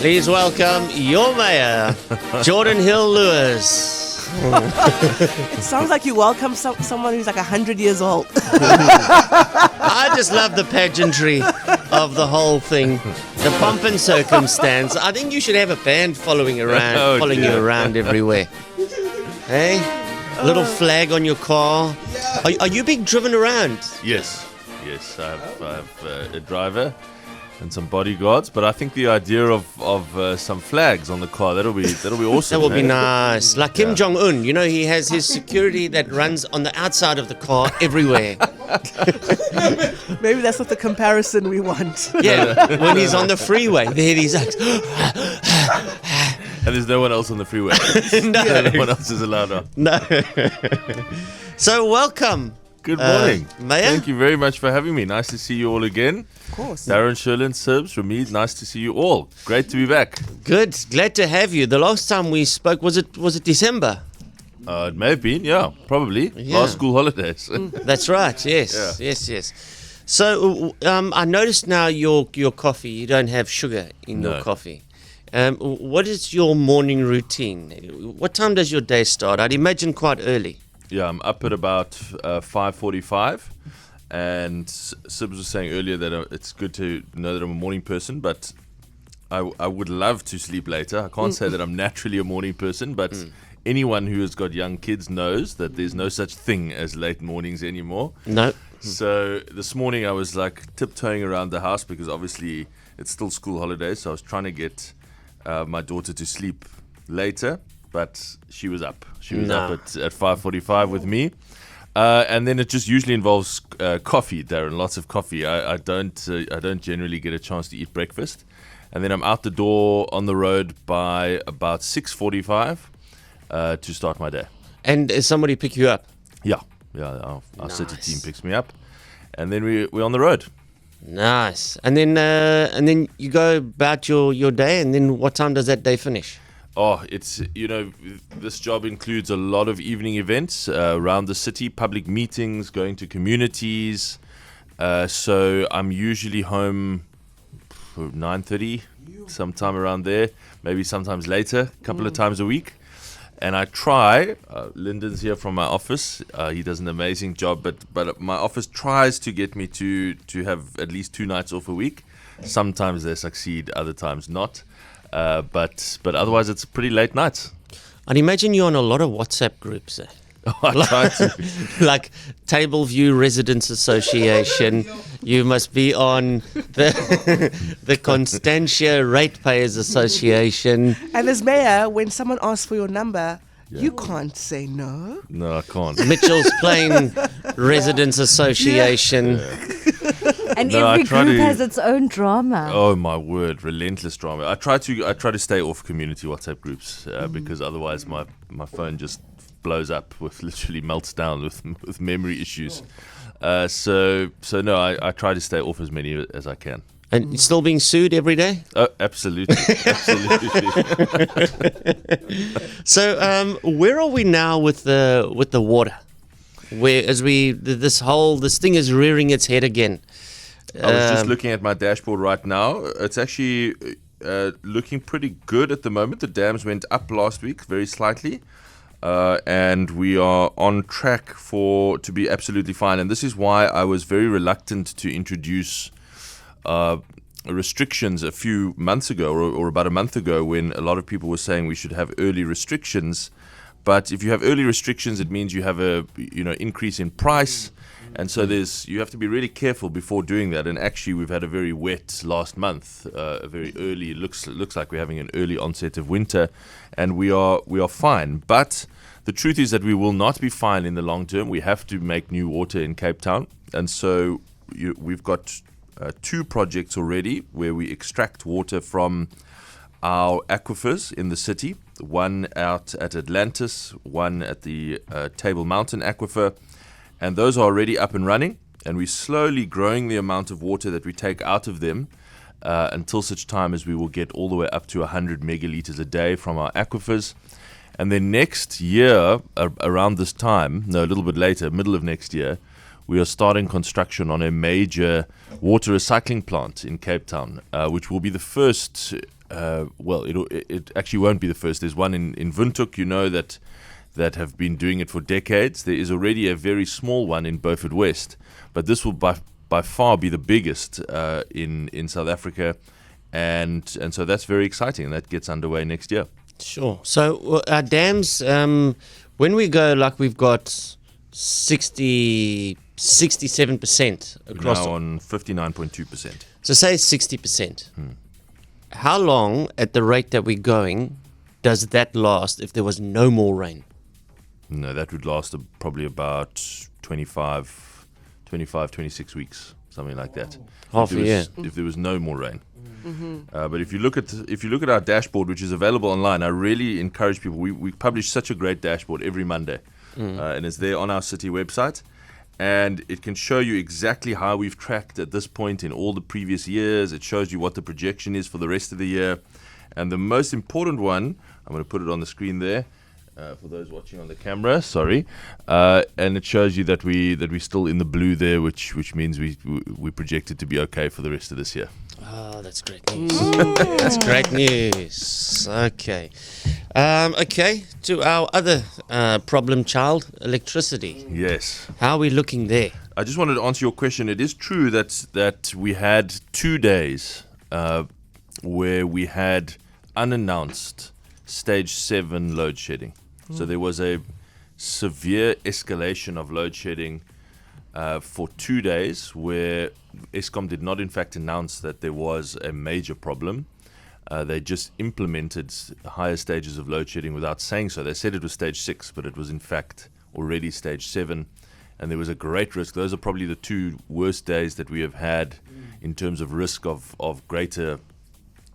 Please welcome your mayor, Geordin Hill-Lewis. It sounds like you welcome someone who's like 100 years old. I just love the pageantry of the whole thing, the pomp and circumstance. I think you should have a band following you around everywhere. Hey, little flag on your car. Are you being driven around? Yes. I have a driver and some bodyguards, but I think the idea of some flags on the car that'll be awesome. That would be nice. Like Kim Jong-un, he has his security that runs on the outside of the car everywhere. Maybe that's not the comparison we want. Yeah, when he's on the freeway, there he's like, and there's no one else on the freeway. No one else is allowed on. No. So welcome. Good morning. Mayor? Thank you very much for having me. Nice to see you all again. Of course. Darren, Sherlyn, Sibs, Ramid, nice to see you all. Great to be back. Good. Glad to have you. The last time we spoke, was it December? It may have been, probably. Yeah. Last school holidays. That's right. Yes. Yeah. Yes. So I noticed now your coffee, you don't have sugar in your coffee. What is your morning routine? What time does your day start? I'd imagine quite early. Yeah, I'm up at about 5:45, and Sibs was saying earlier that it's good to know that I'm a morning person, but I would love to sleep later. I can't say that I'm naturally a morning person, but anyone who has got young kids knows that there's no such thing as late mornings anymore. No. So this morning I was like tiptoeing around the house because obviously it's still school holidays, so I was trying to get my daughter to sleep later. But she was up. She was up at 5:45 with me. And then it just usually involves coffee, Darren, lots of coffee. I don't generally get a chance to eat breakfast. And then I'm out the door on the road by about 6:45 to start my day. And does somebody pick you up? Yeah. Our city team picks me up. And then we're on the road. Nice. And then you go about your day, and then what time does that day finish? Oh, it's, this job includes a lot of evening events around the city, public meetings, going to communities. So I'm usually home for 9:30, sometime around there, maybe sometimes later, a couple of times a week. And I try, Lyndon's here from my office, he does an amazing job, but my office tries to get me to have at least 2 nights off a week. Sometimes they succeed, other times not. But otherwise, it's pretty late nights. I'd imagine you're on a lot of WhatsApp groups. I try to. Like Table View Residents Association. You must be on the Constantia Ratepayers Association. And as mayor, when someone asks for your number, you can't say no. No, I can't. Mitchell's Plain Residents Association. And every group has its own drama. Oh my word, relentless drama. I try to stay off community WhatsApp groups because otherwise my phone just blows up, literally melts down with memory issues. So no, I try to stay off as many as I can. And you're still being sued every day? Oh, absolutely. So where are we now with the water? Where this thing is rearing its head again. I was just looking at my dashboard right now. It's actually looking pretty good at the moment. The dams went up last week, very slightly. And we are on track to be absolutely fine. And this is why I was very reluctant to introduce restrictions a few months ago or about a month ago when a lot of people were saying we should have early restrictions. But if you have early restrictions, it means you have a increase in price. And so you have to be really careful before doing that. And actually, we've had a very wet last month, a very early. Looks like we're having an early onset of winter, and we are fine. But the truth is that we will not be fine in the long term. We have to make new water in Cape Town, and so we've got 2 projects already where we extract water from our aquifers in the city. One out at Atlantis, one at the Table Mountain Aquifer. And those are already up and running, and we're slowly growing the amount of water that we take out of them until such time as we will get all the way up to 100 megalitres a day from our aquifers. And then next year, around this time, a little bit later, middle of next year, we are starting construction on a major water recycling plant in Cape Town, which will be the first well, it actually won't be the first. There's one in Windhoek, that have been doing it for decades. There is already a very small one in Beaufort West, but this will by far be the biggest in South Africa, and so that's very exciting, and that gets underway next year. Sure. So our dams, when we go, like we've got 67% across. Now on 59.2%. So say 60%. How long, at the rate that we're going, does that last if there was no more rain? No, that would last probably about 25, 26 weeks, something like that. Half a year. If there was no more rain. But if you look at our dashboard, which is available online, I really encourage people. We publish such a great dashboard every Monday, and it's there on our city website, and it can show you exactly how we've tracked at this point in all the previous years. It shows you what the projection is for the rest of the year, and the most important one, I'm going to put it on the screen there. For those watching on the camera, sorry, and it shows you that we're still in the blue there, which means we projected to be okay for the rest of this year. Oh, that's great news. That's great news. Okay. Okay, to our other problem child, electricity. Yes. How are we looking there? I just wanted to answer your question. It is true that we had 2 days where we had unannounced stage 7 load shedding. So there was a severe escalation of load shedding for 2 days where Escom did not in fact announce that there was a major problem. They just implemented higher stages of load shedding without saying so. They said it was stage 6, but it was in fact already stage 7. And there was a great risk. Those are probably the 2 worst days that we have had in terms of risk of greater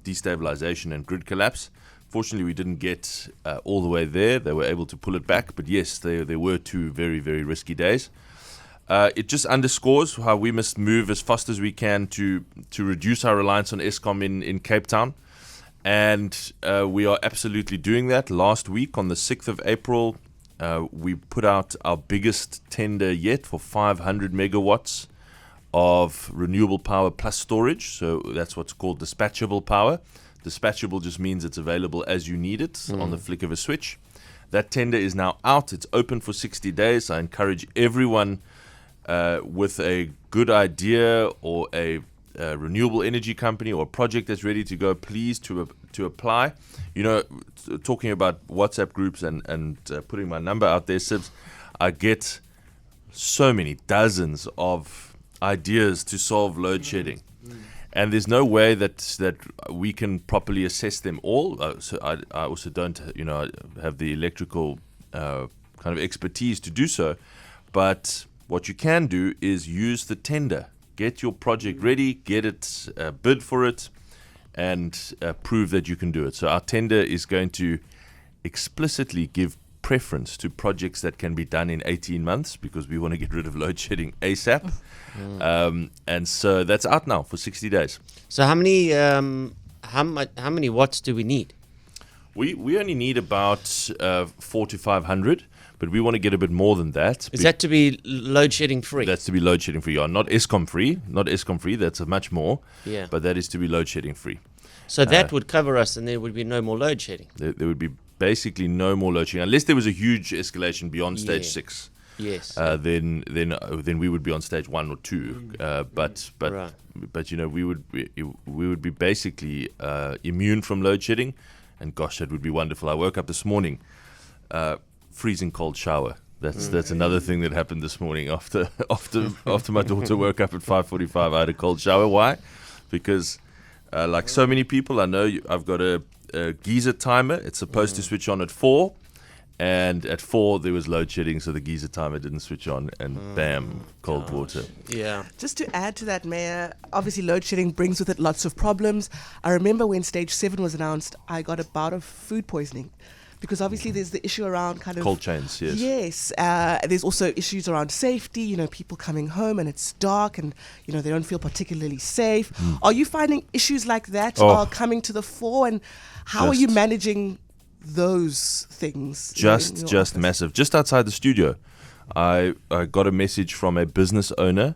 destabilization and grid collapse. Fortunately, we didn't get all the way there. They were able to pull it back. But yes, there were 2 very, very risky days. It just underscores how we must move as fast as we can to reduce our reliance on Escom in Cape Town. And we are absolutely doing that. Last week, on the 6th of April, we put out our biggest tender yet for 500 megawatts of renewable power plus storage. So that's what's called dispatchable power. Dispatchable just means it's available as you need it on the flick of a switch. That tender is now out. It's open for 60 days. I encourage everyone with a good idea or a renewable energy company or a project that's ready to go, please to apply. Talking about WhatsApp groups and putting my number out there, Sibs, I get so many dozens of ideas to solve load shedding. And there's no way that we can properly assess them all. So I also don't, have the electrical kind of expertise to do so. But what you can do is use the tender. Get your project ready, get it, bid for it, and prove that you can do it. So our tender is going to explicitly give preference to projects that can be done in 18 months because we want to get rid of load shedding ASAP. And so that's out now for 60 days. So how many watts do we need? We only need about 400 to 500, but we want to get a bit more than that. Is that to be load shedding free? That's to be load shedding free. Not Escom free. Not Escom free. That's a much more. Yeah. But that is to be load shedding free. So that would cover us, and there would be no more load shedding. There would be basically no more load shedding unless there was a huge escalation beyond stage 6. Yes. Then we would be on stage 1 or 2. But Right. we would be basically immune from load shedding, and gosh, that would be wonderful. I woke up this morning, freezing cold shower. That's another thing that happened this morning after my daughter woke up at 5:45. I had a cold shower. Why? Because like so many people, I know I've got a geyser timer. It's supposed to switch on at 4. And at 4, there was load shedding, so the geyser timer didn't switch on, and bam, cold water. Yeah. Just to add to that, Mayor, obviously load shedding brings with it lots of problems. I remember when stage 7 was announced, I got a bout of food poisoning. Because obviously there's the issue around kind of... Cold chains, yes. Yes. There's also issues around safety, people coming home and it's dark and, they don't feel particularly safe. Are you finding issues like that are coming to the fore? And how are you managing those things? Just massive. Just outside the studio, I got a message from a business owner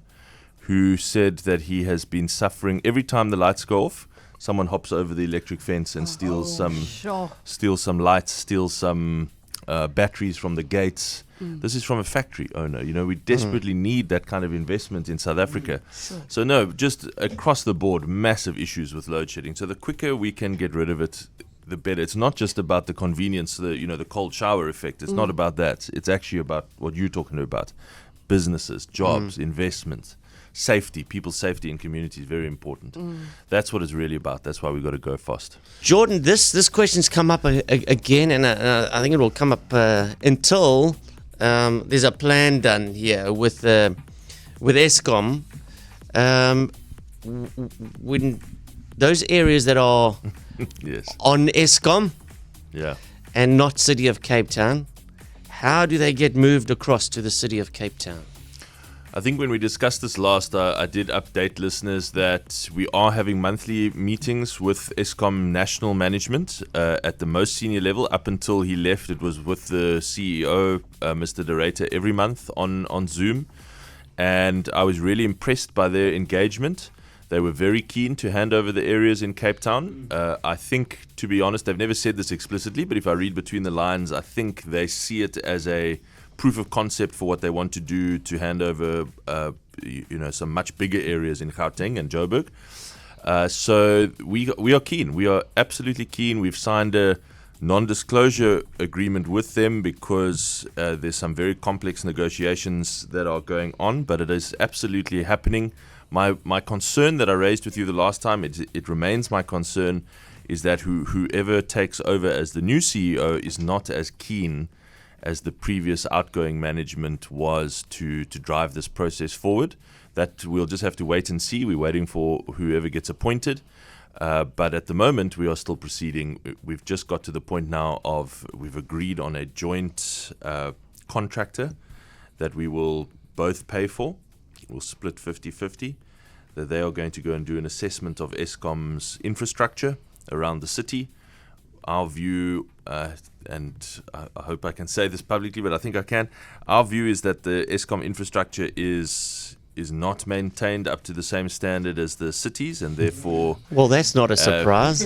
who said that he has been suffering every time the lights go off. someone hops over the electric fence and steals some lights, steals some batteries from the gates. This is from a factory owner. We desperately need that kind of investment in South Africa. So no, just across the board, massive issues with load shedding. So the quicker we can get rid of it, the better. It's not just about the convenience, the cold shower effect. It's not about that. It's actually about what you're talking about. Businesses, jobs, investments, safety, people's safety in community is very important. That's what it's really about. That's why we've got to go fast. Geordin, this question's come up again, and I think it will come up until there's a plan done here with Escom. When those areas that are yes. on Escom and not City of Cape Town, how do they get moved across to the City of Cape Town? I think when we discussed this last, I did update listeners that we are having monthly meetings with Escom national management at the most senior level. Up until he left, it was with the CEO, Mr. Director, every month on Zoom. And I was really impressed by their engagement. They were very keen to hand over the areas in Cape Town. I think, to be honest, they've never said this explicitly, but if I read between the lines, I think they see it as a proof of concept for what they want to do to hand over, some much bigger areas in Gauteng and Joburg. So we are keen. We are absolutely keen. We've signed a non-disclosure agreement with them because there's some very complex negotiations that are going on, but it is absolutely happening. My concern that I raised with you the last time, it remains my concern, is that whoever takes over as the new CEO is not as keen as the previous outgoing management was to drive this process forward. That we'll just have to wait and see. We're waiting for whoever gets appointed. But at the moment, we are still proceeding. We've just got to the point now we've agreed on a joint contractor that we will both pay for. We'll split 50-50. That they are going to go and do an assessment of Eskom's infrastructure around the city. Our view, and I hope I can say this publicly, but I think I can. Our view is that the Eskom infrastructure is not maintained up to the same standard as the cities, and therefore, well, that's not a surprise.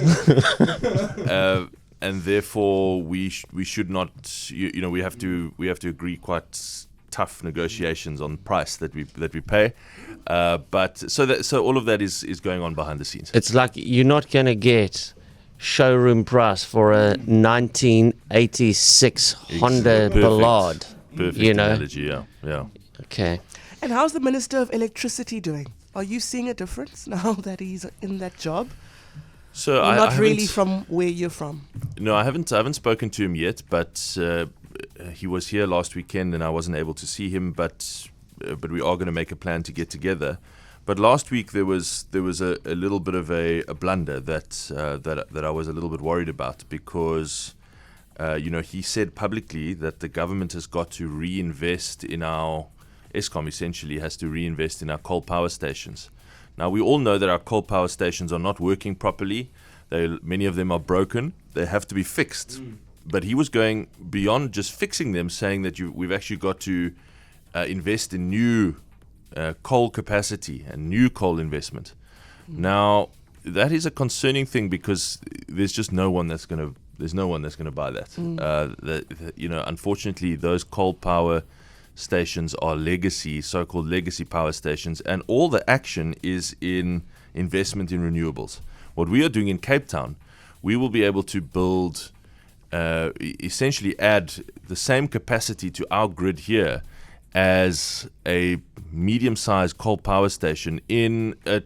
And therefore, we should not. We have to agree quite tough negotiations on price that we pay. But so all of that is going on behind the scenes. It's like you're not going to get showroom price for a 1986 Honda Ballade. Perfect analogy, yeah. Okay. And how's the Minister of Electricity doing? Are you seeing a difference now that he's in that job? So not really from where you're from. No, I haven't spoken to him yet, but he was here last weekend and I wasn't able to see him, but we are going to make a plan to get together. But last week there was a little bit of a blunder that I was a little bit worried about because he said publicly that the government has got to reinvest in our Eskom essentially has to reinvest in our coal power stations. Now we all know that our coal power stations are not working properly. Many of them are broken. They have to be fixed. But he was going beyond just fixing them, saying that we've actually got to invest in new coal capacity and new coal investment. Now that is a concerning thing because there's just no one that's going to buy that. Unfortunately, those coal power stations are so-called legacy power stations, and all the action is in investment in renewables. What we are doing in Cape Town, we will be able to build, essentially add the same capacity to our grid here as a medium-sized coal power station in a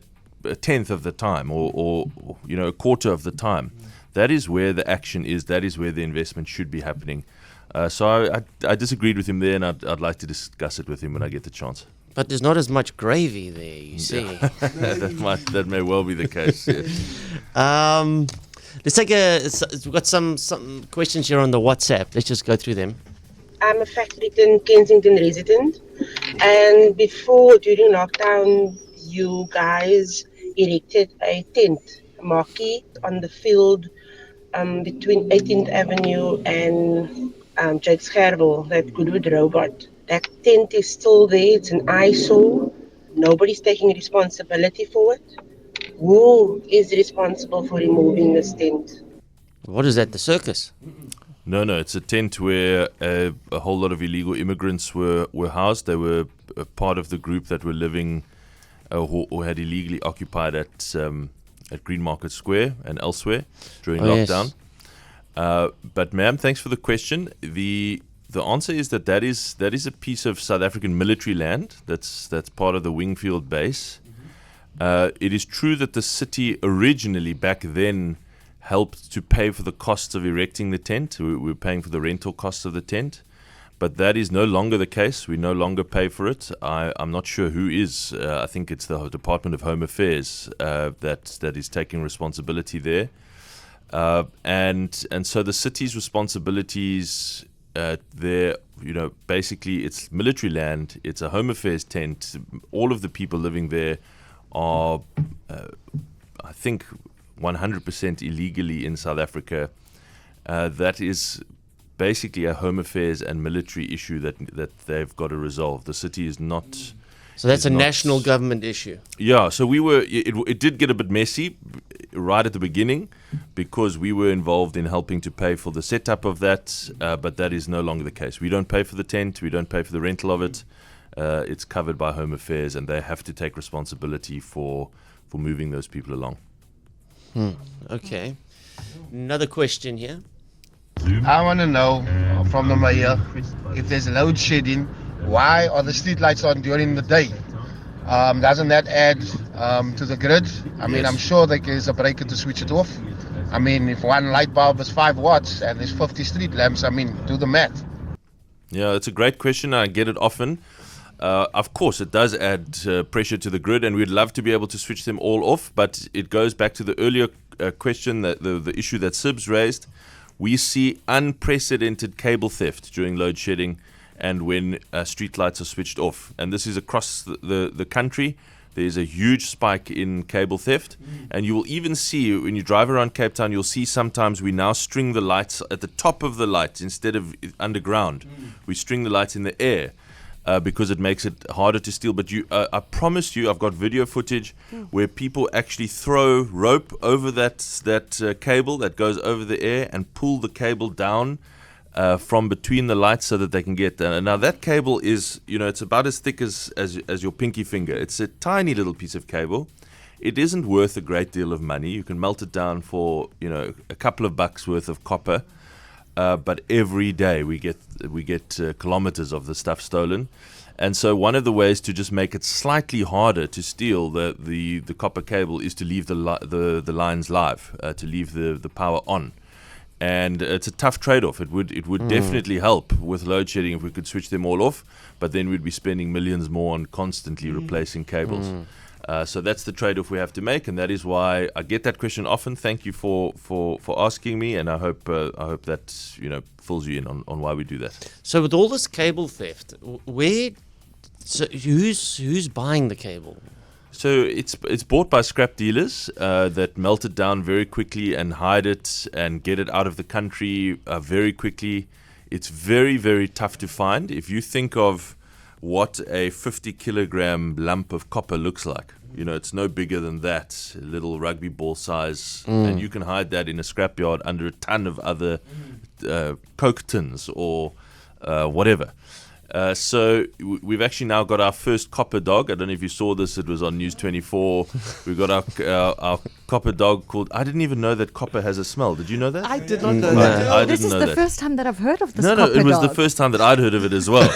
tenth of the time or a quarter of the time. That is where the action is. That is where the investment should be happening. So I disagreed with him there, and I'd like to discuss it with him when I get the chance. But there's not as much gravy there, you see. that may well be the case. Yes. Let's take we've got some questions here on the WhatsApp. Let's just go through them. I'm a Factoryton, Kensington resident, and during lockdown, you guys erected a tent marquee on the field between 18th Avenue and Jakes Gerwel, that Goodwood robot. That tent is still there. It's an eyesore. Nobody's taking responsibility for it. Who is responsible for removing this tent? What is that, the circus? No, it's a tent where a whole lot of illegal immigrants were housed. They were a part of the group that were living or had illegally occupied at Green Market Square and elsewhere during lockdown. Yes. But ma'am, thanks for the question. The answer is that is a piece of South African military land. That's part of the Wingfield base. It is true that the city originally back then helped to pay for the costs of erecting the tent. We were paying for the rental costs of the tent. But that is no longer the case. We no longer pay for it. I'm not sure who is. I think it's the Department of Home Affairs that is taking responsibility there. And so the city's responsibilities there, basically it's military land. It's a Home Affairs tent. All of the people living there are, I think, 100% illegally in South Africa. That is basically a Home Affairs and military issue that they've got to resolve. The city is not. So that's a national government issue. Yeah. So it did get a bit messy right at the beginning because we were involved in helping to pay for the setup of that. But that is no longer the case. We don't pay for the tent. We don't pay for the rental of it. It's covered by Home Affairs, and they have to take responsibility for moving those people along. Okay. Another question here. I want to know from the mayor, if there's load shedding, why are the street lights on during the day? Doesn't that add to the grid? I mean, I'm sure there's a breaker to switch it off. I mean, if one light bulb is 5 watts and there's 50 street lamps, I mean, do the math. Yeah, it's a great question. I get it often. Of course, it does add pressure to the grid, and we'd love to be able to switch them all off. But it goes back to the earlier question, that the issue that Sibs raised. We see unprecedented cable theft during load shedding and when street lights are switched off. And this is across the country. There's a huge spike in cable theft. And you will even see, when you drive around Cape Town, you'll see sometimes we now string the lights at the top of the lights instead of underground. We string the lights in the air. Because it makes it harder to steal. But I promise you, I've got video footage where people actually throw rope over that cable that goes over the air and pull the cable down from between the lights so that they can get there. Now that cable is, it's about as thick as your pinky finger. It's a tiny little piece of cable. It isn't worth a great deal of money. You can melt it down for a couple of bucks worth of copper. But every day we get kilometers of the stuff stolen, and so one of the ways to just make it slightly harder to steal the copper cable is to leave the lines live, to leave the power on, and it's a tough trade-off. It would definitely help with load shedding if we could switch them all off, but then we'd be spending millions more on constantly replacing cables. So that's the trade-off we have to make, and that is why I get that question often. Thank you for asking me, and I hope that fills you in on why we do that. So with all this cable theft, who's buying the cable? So it's bought by scrap dealers that melt it down very quickly and hide it and get it out of the country very quickly. It's very, very tough to find. If you think of what a 50-kilogram lump of copper looks like. It's no bigger than that, a little rugby ball size, and you can hide that in a scrapyard under a ton of other Coke tins or whatever. So we've actually now got our first copper dog. I don't know if you saw this. It was on News 24. We've got our copper dog called... I didn't even know that copper has a smell. Did you know that? I did not know that. I This didn't is know the that. first time that I've heard of this No, copper it was dog. the first time that I'd heard of it as well.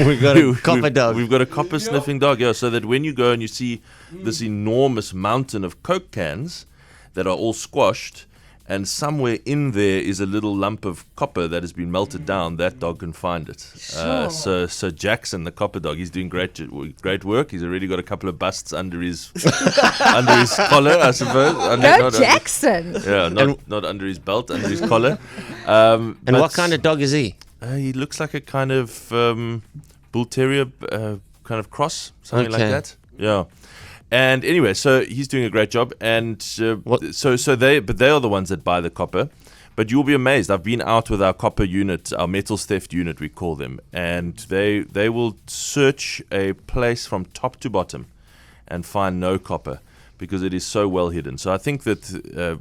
We've got a copper dog. We've got a copper sniffing dog, yeah. So that when you go and you see this enormous mountain of Coke cans that are all squashed, and somewhere in there is a little lump of copper that has been melted down, that dog can find it. Sure. So Jackson, the copper dog, he's doing great work. He's already got a couple of busts under his collar, I suppose. Go Jackson! Not under his belt, under his collar. And what kind of dog is he? He looks like a kind of bull terrier kind of cross, something like that. Yeah. And anyway, so he's doing a great job, and they are the ones that buy the copper. But you'll be amazed. I've been out with our copper unit, our metals theft unit, we call them, and they will search a place from top to bottom and find no copper. because it is so well hidden. So I think that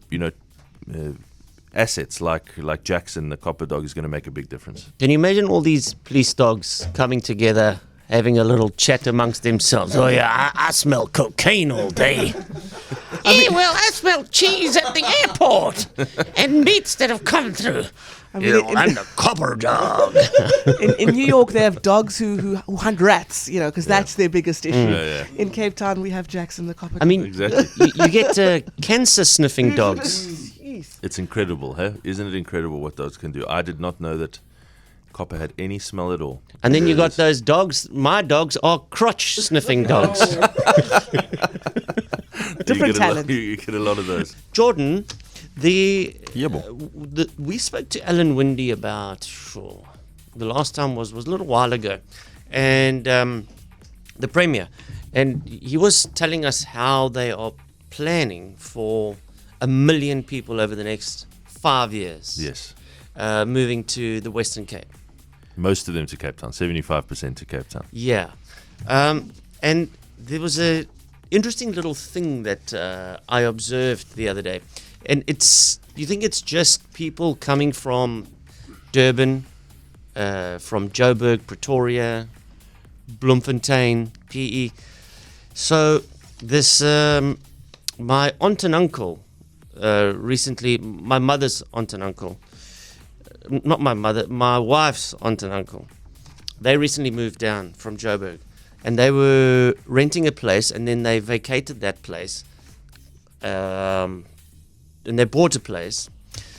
assets like Jackson, the copper dog, is going to make a big difference. Can you imagine all these police dogs coming together, having a little chat amongst themselves? Oh yeah, I smell cocaine all day. I smell cheese at the airport and meats that have come through. I'm the copper dog. In New York, they have dogs who hunt rats, because that's their biggest issue. In Cape Town, we have Jackson the copper dog. I mean, Exactly. you get cancer sniffing dogs. It's incredible, huh? Isn't it incredible what dogs can do? I did not know that copper had any smell at all. And then you got those dogs. My dogs are crotch sniffing dogs. Different talent. You get a lot of those. Jordan, we spoke to Alan Windy about, the last time was a little while ago, and the Premier, and he was telling us how they are planning for 1 million people over the next 5 years. Yes. Moving to the Western Cape. Most of them to Cape Town, 75% to Cape Town. Yeah. And there was a interesting little thing that I observed the other day. And you think it's just people coming from Durban, from Joburg, Pretoria, Bloemfontein, PE. So this, my aunt and uncle, recently, my mother's aunt and uncle, not my mother, my wife's aunt and uncle, they recently moved down from Joburg, and they were renting a place, and then they vacated that place, and they bought a place.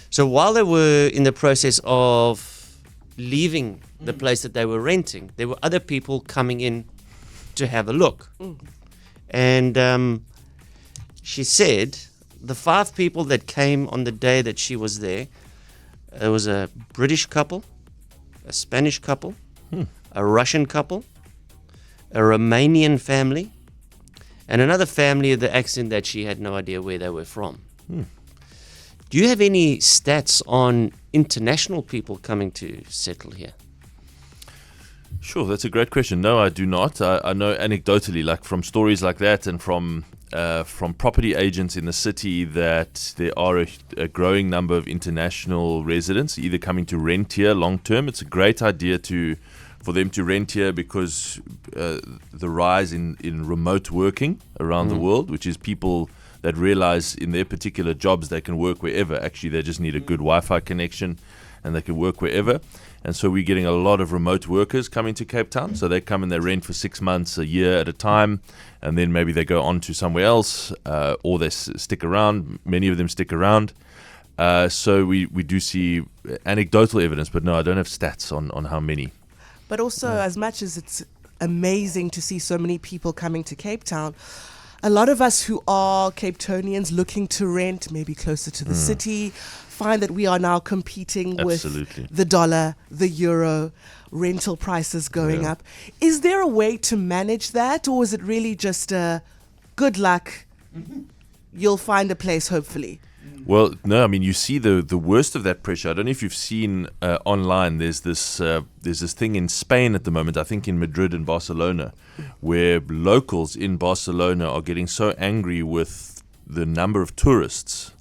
So while they were in the process of leaving the place that they were renting, there were other people coming in to have a look. And she said the 5 people that came on the day that she was there, there was a British couple, a Spanish couple, a Russian couple, a Romanian family, and another family of the accent that she had no idea where they were from. Do you have any stats on international people coming to settle here? Sure, that's a great question. No, I do not. I know anecdotally, like from stories like that, and from property agents in the city, that there are a growing number of international residents either coming to rent here long term. It's a great idea for them to rent here because the rise in remote working around the world, which is people that realize in their particular jobs they can work wherever. Actually, they just need a good Wi-Fi connection and they can work wherever. And so we're getting a lot of remote workers coming to Cape Town. So they come and they rent for 6 months, a year at a time, and then maybe they go on to somewhere else, or they stick around. Many of them stick around. So we do see anecdotal evidence, but no, I don't have stats on how many. But also, as much as it's amazing to see so many people coming to Cape Town, a lot of us who are Cape Townians looking to rent, maybe closer to the city, find that we are now competing with the dollar, the euro, rental prices going up. Is there a way to manage that, or is it really just good luck? You'll find a place, hopefully. Well, no, I mean, you see the worst of that pressure. I don't know if you've seen online, there's this thing in Spain at the moment, I think in Madrid and Barcelona, where locals in Barcelona are getting so angry with the number of tourists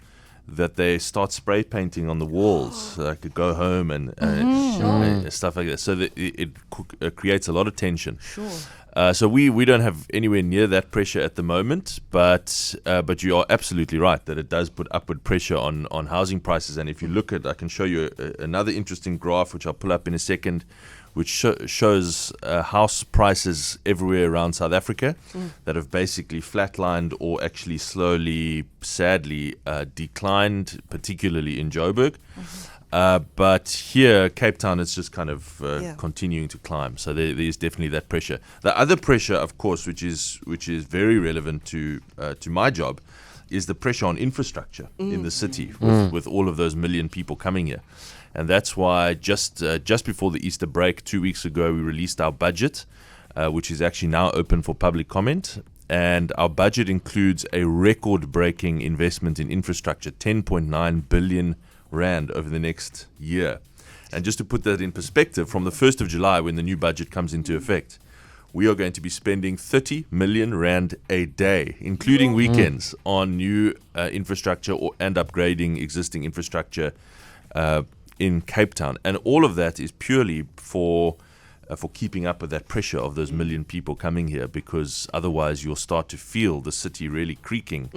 that they start spray painting on the walls, like go home and stuff like that. So that it creates a lot of tension. Sure. So we don't have anywhere near that pressure at the moment, but you are absolutely right that it does put upward pressure on housing prices. And if you look at, I can show you another interesting graph, which I'll pull up in a second, which shows house prices everywhere around South Africa that have basically flatlined or actually slowly, sadly, declined, particularly in Joburg. But here, Cape Town, it's just kind of continuing to climb. So there is definitely that pressure. The other pressure, of course, which is very relevant to my job, is the pressure on infrastructure in the city with all of those million people coming here. And that's why just before the Easter break, 2 weeks ago, we released our budget, which is actually now open for public comment. And our budget includes a record-breaking investment in infrastructure, 10.9 billion rand over the next year. And just to put that in perspective, from the 1st of July, when the new budget comes into effect, we are going to be spending 30 million rand a day, including weekends, on new infrastructure and upgrading existing infrastructure in Cape Town. And all of that is purely for keeping up with that pressure of those million people coming here, because otherwise you'll start to feel the city really creaking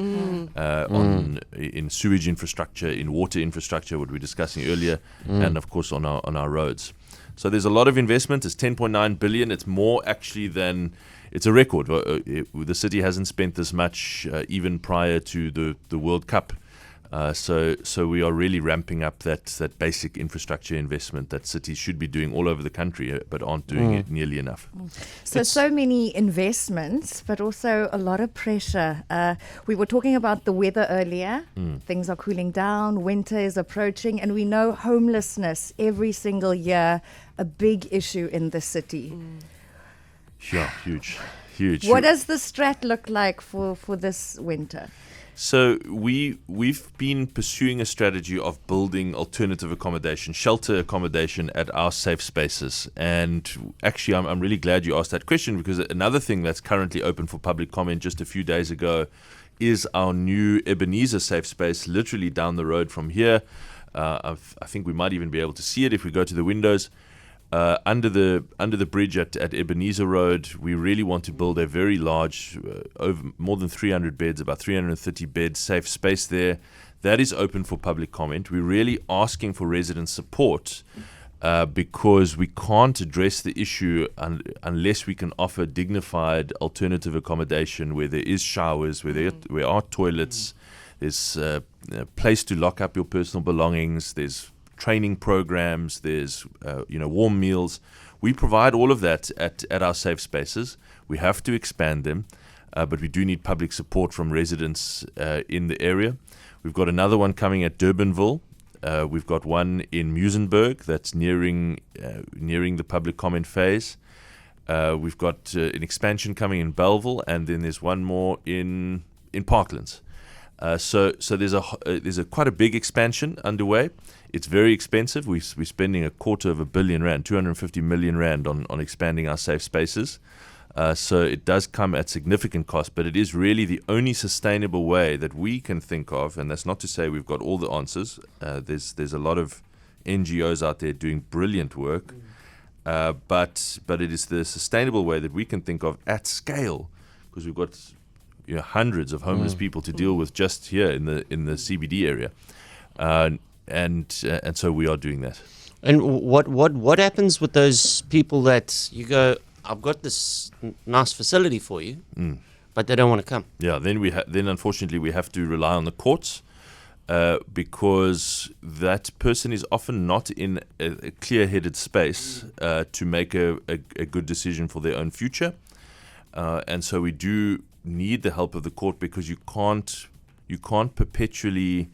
in sewage infrastructure, in water infrastructure, what we were discussing earlier, and of course on our roads. So there's a lot of investment. It's 10.9 billion. It's more actually than, it's a record. The city hasn't spent this much even prior to the World Cup. So we are really ramping up that basic infrastructure investment that cities should be doing all over the country, but aren't doing it nearly enough. So many investments, but also a lot of pressure. We were talking about the weather earlier. Things are cooling down, winter is approaching, and we know homelessness every single year, a big issue in the city. Yeah, huge. What does the strat look like for this winter? So we've been pursuing a strategy of building alternative accommodation, shelter accommodation at our safe spaces. And actually, I'm really glad you asked that question, because another thing that's currently open for public comment just a few days ago is our new Ebenezer safe space, literally down the road from here. I think we might even be able to see it if we go to the windows. Under the bridge at Ebenezer Road, we really want to build a very large, over more than 300 beds, about 330 bed safe space there. That is open for public comment. We're really asking for resident support because we can't address the issue unless we can offer dignified alternative accommodation where there is showers, where there are toilets, there's a place to lock up your personal belongings, there's training programs, there's warm meals. We provide all of that at our safe spaces. We have to expand them, but we do need public support from residents in the area. We've got another one coming at Durbanville. We've got one in Muizenberg that's nearing the public comment phase. We've got an expansion coming in Bellville, and then there's one more in Parklands. So there's quite a big expansion underway. It's very expensive. We're spending 250 million rand, 250 million rand on expanding our safe spaces. So it does come at significant cost, but it is really the only sustainable way that we can think of, and that's not to say we've got all the answers. There's a lot of NGOs out there doing brilliant work, but it is the sustainable way that we can think of at scale, because we've got hundreds of homeless people to deal with just here in the CBD area, and so we are doing that. And what happens with those people that you go, I've got this nice facility for you, but they don't want to come? Yeah, then unfortunately we have to rely on the courts, because that person is often not in a clear-headed space to make a good decision for their own future, and so we do need the help of the court, because you can't perpetually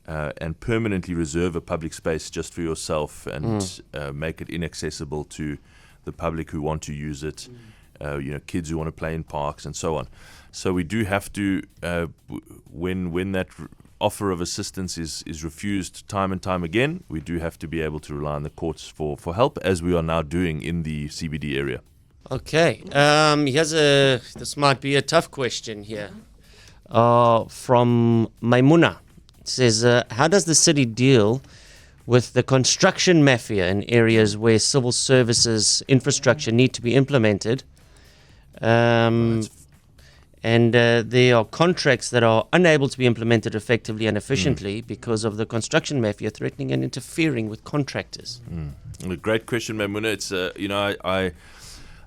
and permanently reserve a public space just for yourself and make it inaccessible to the public who want to use it, kids who want to play in parks and so on. So we do have to, when that offer of assistance is refused time and time again, we do have to be able to rely on the courts for help, as we are now doing in the CBD area. Okay, this might be a tough question here. From Maimuna. It says, how does the city deal with the construction mafia in areas where civil services infrastructure need to be implemented? And there are contracts that are unable to be implemented effectively and efficiently because of the construction mafia threatening and interfering with contractors. A great question, Maimuna. It's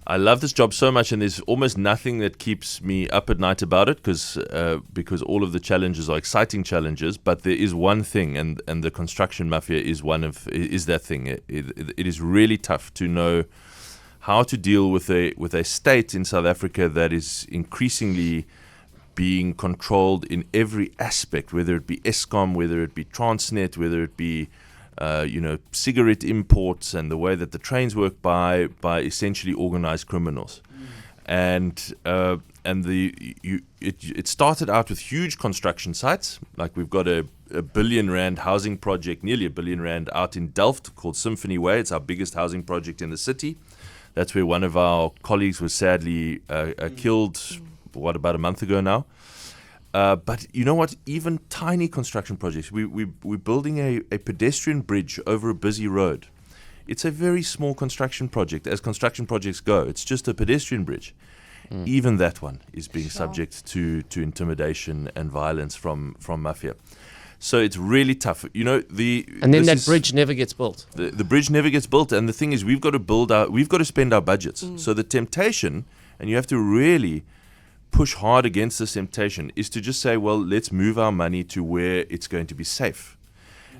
I love this job so much, and there's almost nothing that keeps me up at night about it, because all of the challenges are exciting challenges. But there is one thing, and the construction mafia is that thing. It is really tough to know how to deal with a state in South Africa that is increasingly being controlled in every aspect, whether it be Escom, whether it be Transnet, whether it be cigarette imports, and the way that the trains work by essentially organized criminals. And it started out with huge construction sites. Like we've got a 1 billion rand housing project, nearly 1 billion rand out in Delft called Symphony Way. It's our biggest housing project in the city. That's where one of our colleagues was sadly killed, about a month ago now. But you know what? Even tiny construction projects. We're building a pedestrian bridge over a busy road. It's a very small construction project, as construction projects go. It's just a pedestrian bridge. Even that one is being subject to intimidation and violence from mafia. So it's really tough. You know, and then that bridge never gets built. The bridge never gets built, and the thing is, we've got to spend our budgets. So the temptation, and you have to really push hard against this temptation, is to just say, well, let's move our money to where it's going to be safe.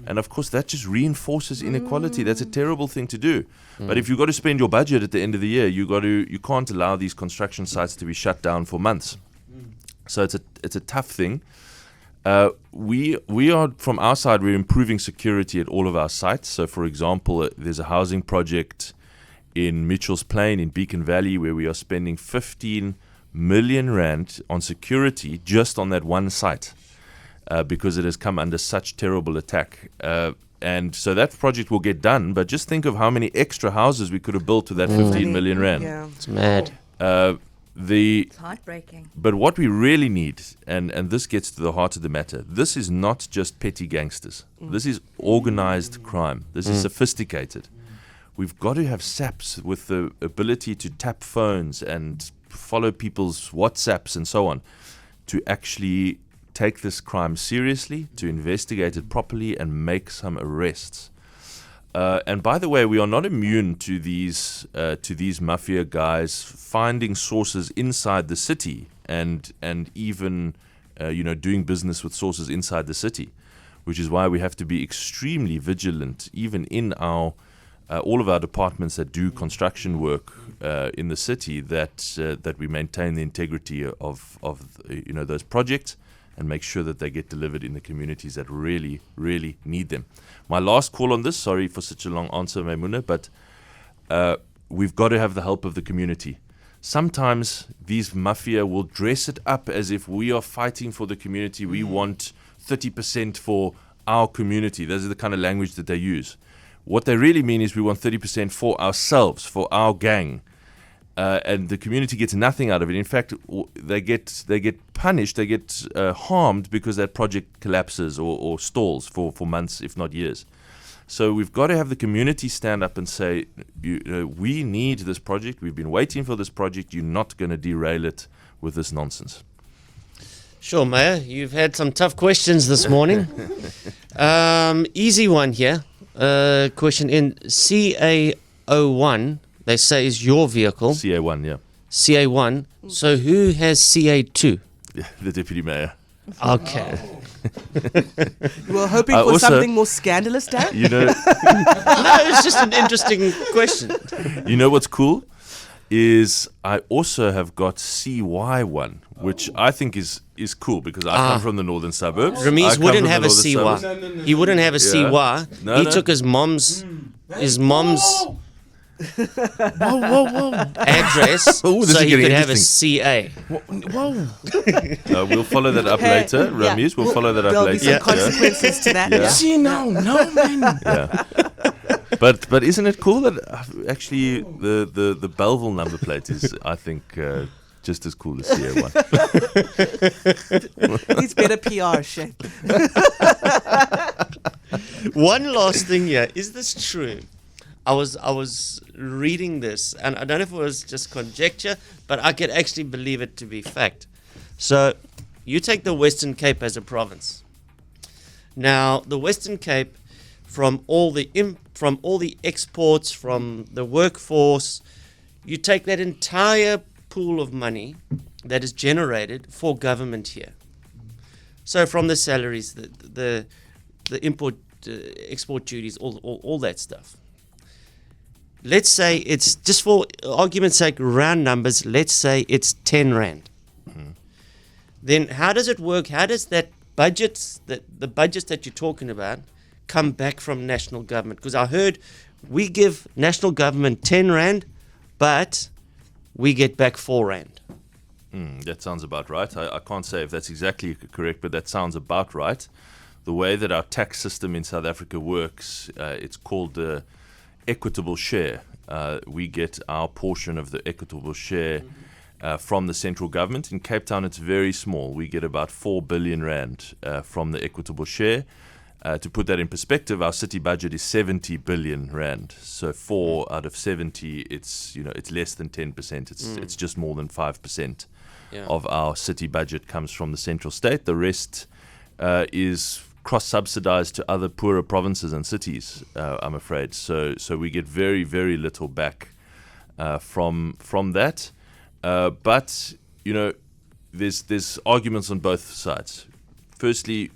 And of course, that just reinforces inequality. That's a terrible thing to do. But if you've got to spend your budget at the end of the year, you can't allow these construction sites to be shut down for months. So it's a tough thing. We are, from our side, we're improving security at all of our sites. So, for example, there's a housing project in Mitchell's Plain in Beacon Valley where we are spending 15 million rand on security just on that one site. Because it has come under such terrible attack. And so that project will get done, but just think of how many extra houses we could have built with that 15 million rand. Yeah. It's mad. It's heartbreaking. But what we really need, and this gets to the heart of the matter, this is not just petty gangsters. This is organized crime. This is sophisticated. We've got to have SAPs with the ability to tap phones and follow people's WhatsApps and so on to actually take this crime seriously, to investigate it properly and make some arrests. And by the way, we are not immune to these mafia guys finding sources inside the city and even doing business with sources inside the city, which is why we have to be extremely vigilant, even in our all of our departments that do construction work in the city, that we maintain the integrity of those projects and make sure that they get delivered in the communities that really, really need them. My last call on this, sorry for such a long answer, Maimuna, but we've got to have the help of the community. Sometimes these mafia will dress it up as if we are fighting for the community. We want 30% for our community. Those are the kind of language that they use. What they really mean is we want 30% for ourselves, for our gang. And the community gets nothing out of it. In fact, they get punished, they get harmed because that project collapses or stalls for months, if not years. So we've got to have the community stand up and say, we need this project. We've been waiting for this project. You're not going to derail it with this nonsense. Sure, Mayor. You've had some tough questions this morning. Easy one here. Question in CA01. They say is your vehicle. CA1, yeah. CA1. So who has CA2? The deputy mayor. Okay. You were hoping for something more scandalous, Dan? No, it's just an interesting question. You know what's cool? Is I also have got CY1, which I think is cool because I come from the northern suburbs. Ramiz wouldn't have a CY. No. He wouldn't have a CY. He took his mom's address so he could have a CA. Whoa. We'll follow that up later, Ramiz. We'll follow that up There'll later. Be some consequences to that. Yeah. See, no, man. Yeah. But isn't it cool that actually the Belleville number plate is, I think, just as cool as CA1. It's better PR, Shane. One last thing here. Is this true? I was reading this, and I don't know if it was just conjecture, but I could actually believe it to be fact. So, you take the Western Cape as a province. Now, the Western Cape, from all the exports, from the workforce, you take that entire pool of money that is generated for government here. So, from the salaries, the import, export duties, all that stuff. Let's say it's, just for argument's sake, round numbers, let's say it's 10 Rand. Mm-hmm. Then how does it work? How does that budget, the budgets that you're talking about, come back from national government? Because I heard we give national government 10 Rand, but we get back 4 Rand. That sounds about right. I can't say if that's exactly correct, but that sounds about right. The way that our tax system in South Africa works, it's called equitable share, we get our portion of the equitable share from the central government. In Cape Town, it's very small. We get about 4 billion rand from the equitable share. To put that in perspective, our city budget is 70 billion rand. So 4 out of 70, it's less than 10%. It's just more than 5% of our city budget comes from the central state. The rest is cross-subsidized to other poorer provinces and cities, I'm afraid. So we get very, very little back from that. But there's arguments on both sides. Firstly,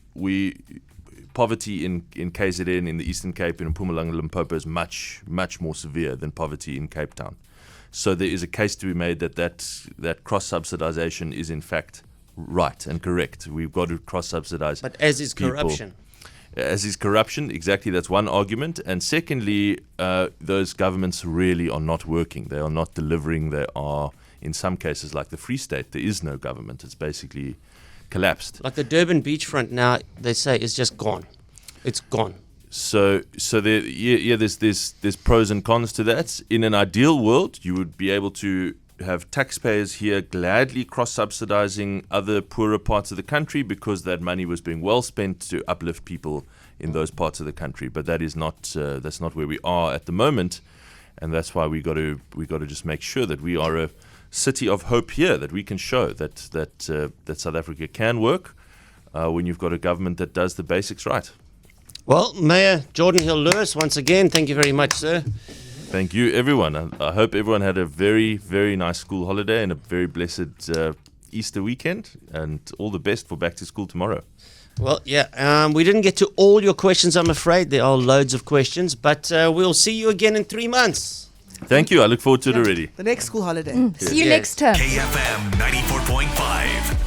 poverty in KZN, in the Eastern Cape, and in Mpumalanga, Limpopo is much, much more severe than poverty in Cape Town. So there is a case to be made that cross-subsidization is in fact right and correct. We've got to cross-subsidize. But as is people. corruption. As is corruption, exactly. That's one argument. And secondly, those governments really are not working. They are not delivering. They are, in some cases, like the Free State, there is no government. It's basically collapsed. Like the Durban beachfront now, they say, is just gone. It's gone. So there's pros and cons to that. In an ideal world, you would be able to have taxpayers here gladly cross-subsidizing other poorer parts of the country because that money was being well spent to uplift people in those parts of the country. But that is not that's not where we are at the moment, and that's why we got to just make sure that we are a city of hope here, that we can show that South Africa can work when you've got a government that does the basics right. Well, Mayor Geordin Hill-Lewis, once again, thank you very much, sir. Thank you, everyone. I hope everyone had a very, very nice school holiday and a very blessed Easter weekend, and all the best for back to school tomorrow. Well, we didn't get to all your questions, I'm afraid. There are loads of questions, but we'll see you again in 3 months. Thank you. I look forward to it already. The next school holiday. See you next term. KFM 94.5.